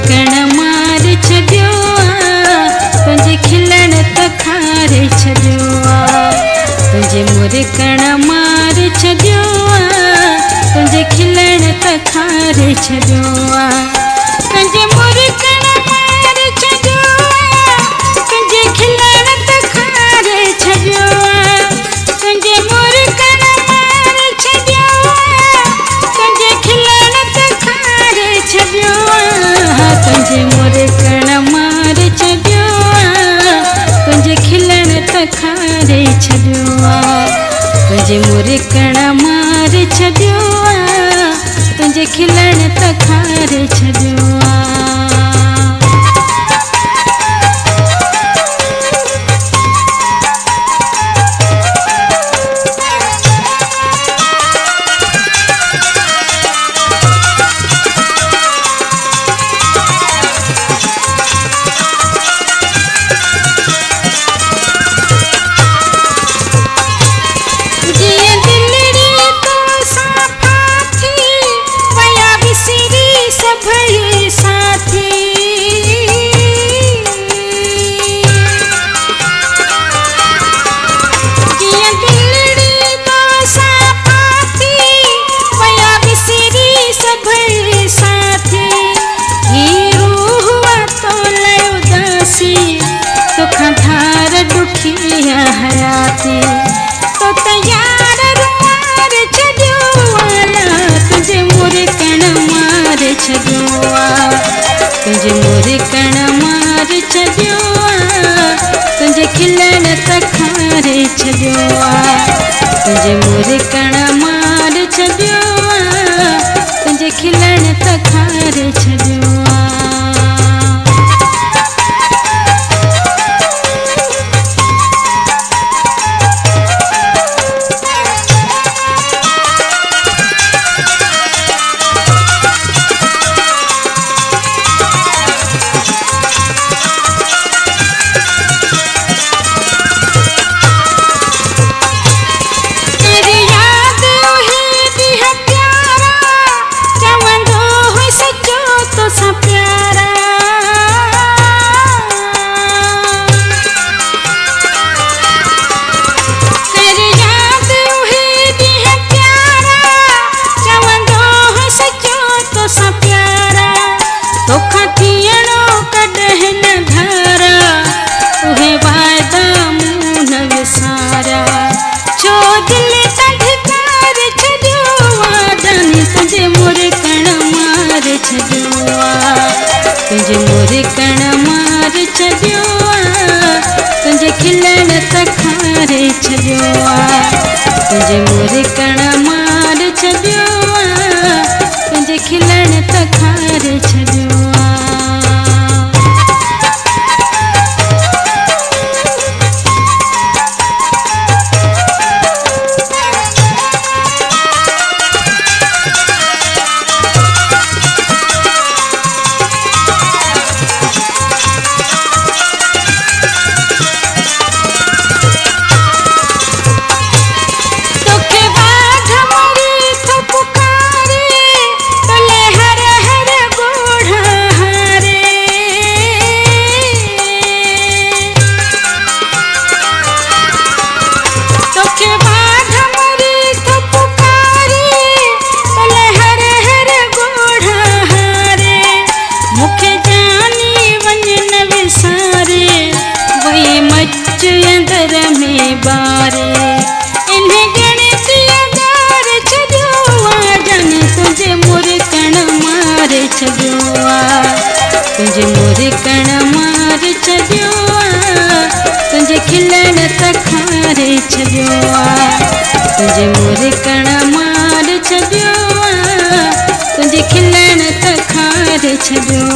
मुरकण मार छॾियो आहे तुंहिंजे खिलण त खारे छॾियो आहे तुंहिंजे मुरकण मार छॾियो आहे तुंहिंजे खिलण त खारे छॾियो आहे तुंहिंजे मुरकण मार छॾियो आहे तुंहिंजे खिलण त खारे छॾियो आहे तुंहिंजे मुरकण मार छॾियो आहे तुंहिंजे खिलण त खारे छॾियो आहे तुंहिंजे मुरकण मार छॾियो आहे तुंहिंजे खिलण त खारे छॾियो आहे तुंहिंजे मुरकण मार छॾियो आहे तुंहिंजे खिलण त खारे छॾियो आहे हयाती तो तैयार रुमार छॾियो तुंहिंजे मुरकण मार छॾियो तुंहिंजे मुरकण मार छॾियो तुंहिंजे खिलण त खारे छॾियो तुंहिंजे मुरकण मार छॾियो तुंहिंजे खिलण त खारे छॾियो तुंहिंजे मुरकण मार छॾियो तुंहिंजे खिलण त खारे छॾियो तुंहिंजे मुरकण मार छॾियो तुंहिंजे खिलण त खारे छॾियो तुंहिंजे मुरकण मार छॾियो तुंहिंजे खिलण त खारे छॾियो तुंहिंजे मुरकण मार छॾियो तुंहिंजे खिलण त खारे छॾियो